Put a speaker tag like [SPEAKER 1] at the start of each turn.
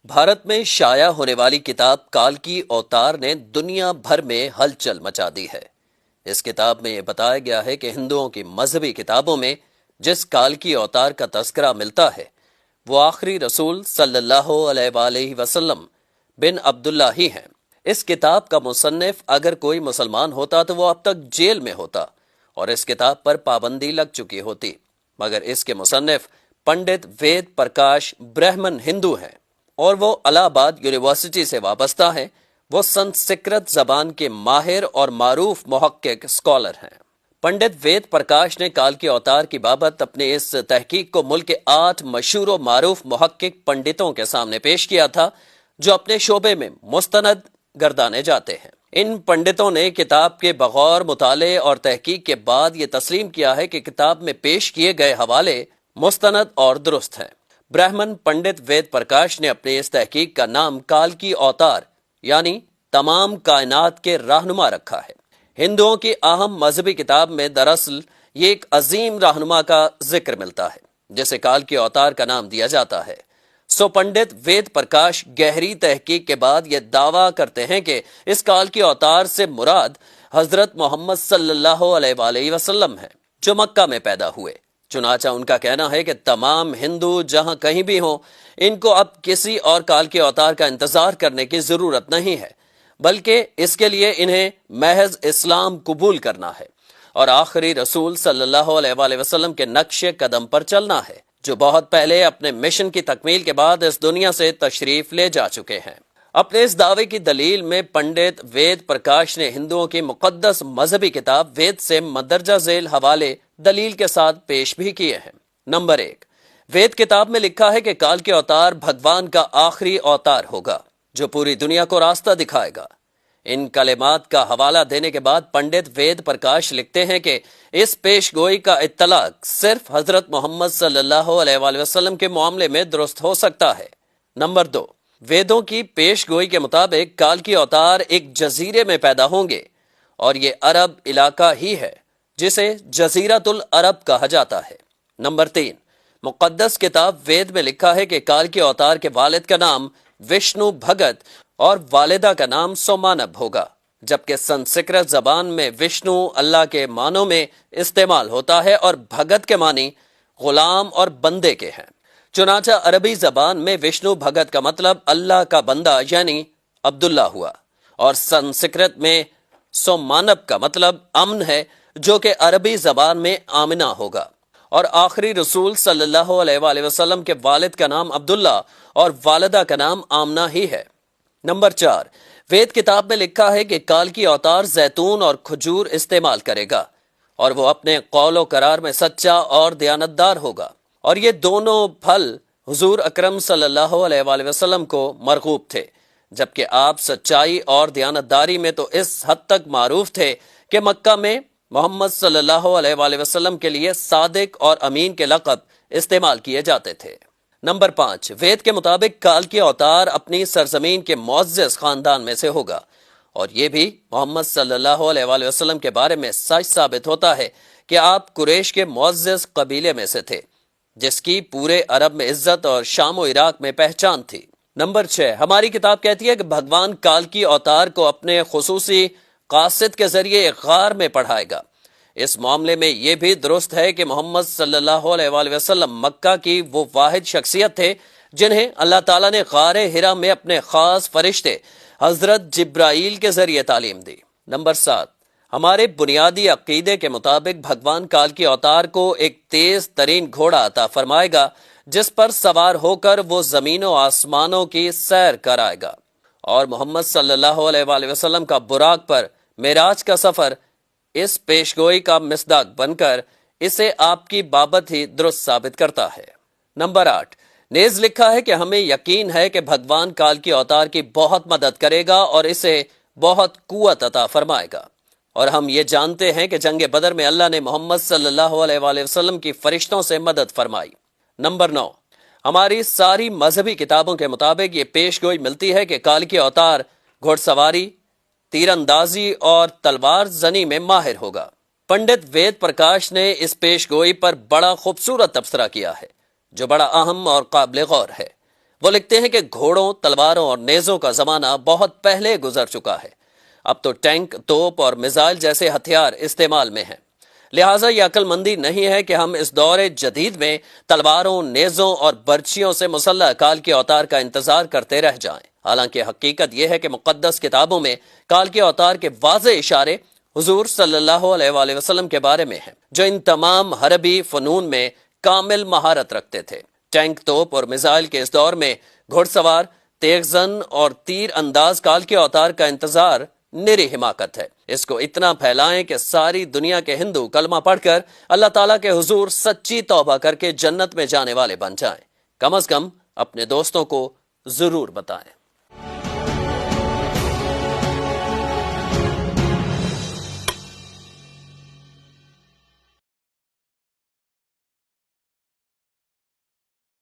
[SPEAKER 1] بھارت میں شائع ہونے والی کتاب کال کی اوتار نے دنیا بھر میں ہلچل مچا دی ہے۔ اس کتاب میں یہ بتایا گیا ہے کہ ہندوؤں کی مذہبی کتابوں میں جس کال کی اوتار کا تذکرہ ملتا ہے وہ آخری رسول صلی اللہ علیہ وآلہ وسلم بن عبداللہ ہی ہیں۔ اس کتاب کا مصنف اگر کوئی مسلمان ہوتا تو وہ اب تک جیل میں ہوتا اور اس کتاب پر پابندی لگ چکی ہوتی، مگر اس کے مصنف پنڈت وید پرکاش برہمن ہندو ہیں اور وہ الہ آباد یونیورسٹی سے وابستہ ہیں۔ وہ سنسکرت زبان کے ماہر اور معروف محقق اسکالر ہیں۔ پنڈت وید پرکاش نے کال کے اوتار کی بابت اپنے اس تحقیق کو ملک کے 8 مشہور و معروف محقق پنڈتوں کے سامنے پیش کیا تھا جو اپنے شعبے میں مستند گردانے جاتے ہیں۔ ان پنڈتوں نے کتاب کے بغور مطالعے اور تحقیق کے بعد یہ تسلیم کیا ہے کہ کتاب میں پیش کیے گئے حوالے مستند اور درست ہیں۔ برہمن پنڈت وید پرکاش نے اپنے اس تحقیق کا نام کال کی اوتار یعنی تمام کائنات کے رہنما رکھا ہے۔ ہندوؤں کی اہم مذہبی کتاب میں دراصل یہ ایک عظیم رہنما کا ذکر ملتا ہے جسے کال کی اوتار کا نام دیا جاتا ہے۔ سو پنڈت وید پرکاش گہری تحقیق کے بعد یہ دعویٰ کرتے ہیں کہ اس کال کی اوتار سے مراد حضرت محمد صلی اللہ علیہ وآلہ وسلم ہے جو مکہ میں پیدا ہوئے۔ چنانچہ ان کا کہنا ہے کہ تمام ہندو جہاں کہیں بھی ہوں ان کو اب کسی اور کال کے اوتار کا انتظار کرنے کی ضرورت نہیں ہے، بلکہ اس کے لیے انہیں محض اسلام قبول کرنا ہے اور آخری رسول صلی اللہ علیہ وآلہ وسلم کے نقش قدم پر چلنا ہے جو بہت پہلے اپنے مشن کی تکمیل کے بعد اس دنیا سے تشریف لے جا چکے ہیں۔ اپنے اس دعوے کی دلیل میں پنڈت وید پرکاش نے ہندوؤں کی مقدس مذہبی کتاب وید سے مندرجہ ذیل حوالے دلیل کے ساتھ پیش بھی کیے ہیں۔ نمبر 1، وید کتاب میں لکھا ہے کہ کال کے اوتار بھگوان کا آخری اوتار ہوگا جو پوری دنیا کو راستہ دکھائے گا۔ ان کلمات کا حوالہ دینے کے بعد پنڈت وید پرکاش لکھتے ہیں کہ اس پیش گوئی کا اطلاق صرف حضرت محمد صلی اللہ علیہ وآلہ وسلم کے معاملے میں درست ہو سکتا ہے۔ نمبر 2، ویدوں کی پیش گوئی کے مطابق کال کی اوتار ایک جزیرے میں پیدا ہوں گے اور یہ عرب علاقہ ہی ہے جسے جزیرۃ العرب کہا جاتا ہے۔ نمبر 3، مقدس کتاب وید میں لکھا ہے کہ کال کے اوتار کے والد کا نام وشنو بھگت اور والدہ کا نام سومانب ہوگا، جبکہ سنسکرت زبان میں وشنو اللہ کے معنوں میں استعمال ہوتا ہے اور بھگت کے معنی غلام اور بندے کے ہیں۔ چنانچہ عربی زبان میں وشنو بھگت کا مطلب اللہ کا بندہ یعنی عبداللہ ہوا اور سنسکرت میں سومانب کا مطلب امن ہے جو کہ عربی زبان میں آمنہ ہوگا، اور آخری رسول صلی اللہ علیہ وآلہ وسلم کے والد کا نام عبداللہ اور والدہ کا نام آمنہ ہی ہے۔ نمبر 4، وید کتاب میں لکھا ہے کہ کال کی اوتار زیتون اور کھجور استعمال کرے گا اور وہ اپنے قول و قرار میں سچا اور دیانتدار ہوگا، اور یہ دونوں پھل حضور اکرم صلی اللہ علیہ وآلہ وسلم کو مرغوب تھے، جبکہ آپ سچائی اور دیانتداری میں تو اس حد تک معروف تھے کہ مکہ میں محمد صلی اللہ علیہ وآلہ وسلم کے لیے صادق اور امین کے لقب استعمال کیے جاتے تھے۔ نمبر 5، وید کے مطابق کال کی اوتار اپنی سرزمین کے معزز خاندان میں سے ہوگا، اور یہ بھی محمد صلی اللہ علیہ وآلہ وسلم کے بارے میں سچ ثابت ہوتا ہے کہ آپ قریش کے معزز قبیلے میں سے تھے جس کی پورے عرب میں عزت اور شام و عراق میں پہچان تھی۔ نمبر 6، ہماری کتاب کہتی ہے کہ بھگوان کال کی اوتار کو اپنے خصوصی قاصد کے ذریعے ایک غار میں پڑھائے گا۔ اس معاملے میں یہ بھی درست ہے کہ محمد صلی اللہ علیہ وآلہ وسلم مکہ کی وہ واحد شخصیت تھے جنہیں اللہ تعالیٰ نے غار حرا میں اپنے خاص فرشتے حضرت جبرائیل کے ذریعے تعلیم دی۔ نمبر 7، ہمارے بنیادی عقیدے کے مطابق بھگوان کال کی اوتار کو ایک تیز ترین گھوڑا عطا فرمائے گا جس پر سوار ہو کر وہ زمین و آسمانوں کی سیر کرائے گا، اور محمد صلی اللہ علیہ وآلہ وسلم کا براق پر معراج کا سفر اس پیشگوئی کا مصداق بن کر اسے آپ کی بابت ہی درست ثابت کرتا ہے۔ نمبر 8، نیز لکھا ہے کہ ہمیں یقین ہے کہ بھگوان کال کی اوتار کی بہت مدد کرے گا اور اسے بہت قوت عطا فرمائے گا، اور ہم یہ جانتے ہیں کہ جنگ بدر میں اللہ نے محمد صلی اللہ علیہ وآلہ وسلم کی فرشتوں سے مدد فرمائی۔ نمبر 9، ہماری ساری مذہبی کتابوں کے مطابق یہ پیش گوئی ملتی ہے کہ کال کی اوتار گھوڑ سواری، تیر اندازی اور تلوار زنی میں ماہر ہوگا۔ پنڈت وید پرکاش نے اس پیش گوئی پر بڑا خوبصورت تبصرہ کیا ہے جو بڑا اہم اور قابل غور ہے۔ وہ لکھتے ہیں کہ گھوڑوں، تلواروں اور نیزوں کا زمانہ بہت پہلے گزر چکا ہے۔ اب تو ٹینک، توپ اور میزائل جیسے ہتھیار استعمال میں ہیں۔ لہٰذا یہ عقل مندی نہیں ہے کہ ہم اس دور جدید میں تلواروں، نیزوں اور برچھیوں سے مسلح کال کے اوتار کا انتظار کرتے رہ جائیں۔ حالانکہ حقیقت یہ ہے کہ مقدس کتابوں میں کال کے اوتار کے واضح اشارے حضور صلی اللہ علیہ وآلہ وسلم کے بارے میں ہیں، جو ان تمام حربی فنون میں کامل مہارت رکھتے تھے۔ ٹینک، توپ اور میزائل کے اس دور میں گھڑ سوار، تیغ زن اور تیر انداز کال کے اوتار کا انتظار نری حماقت ہے۔ اس کو اتنا پھیلائیں کہ ساری دنیا کے ہندو کلمہ پڑھ کر اللہ تعالیٰ کے حضور سچی توبہ کر کے جنت میں جانے والے بن جائیں۔ کم از کم اپنے دوستوں کو ضرور بتائیں۔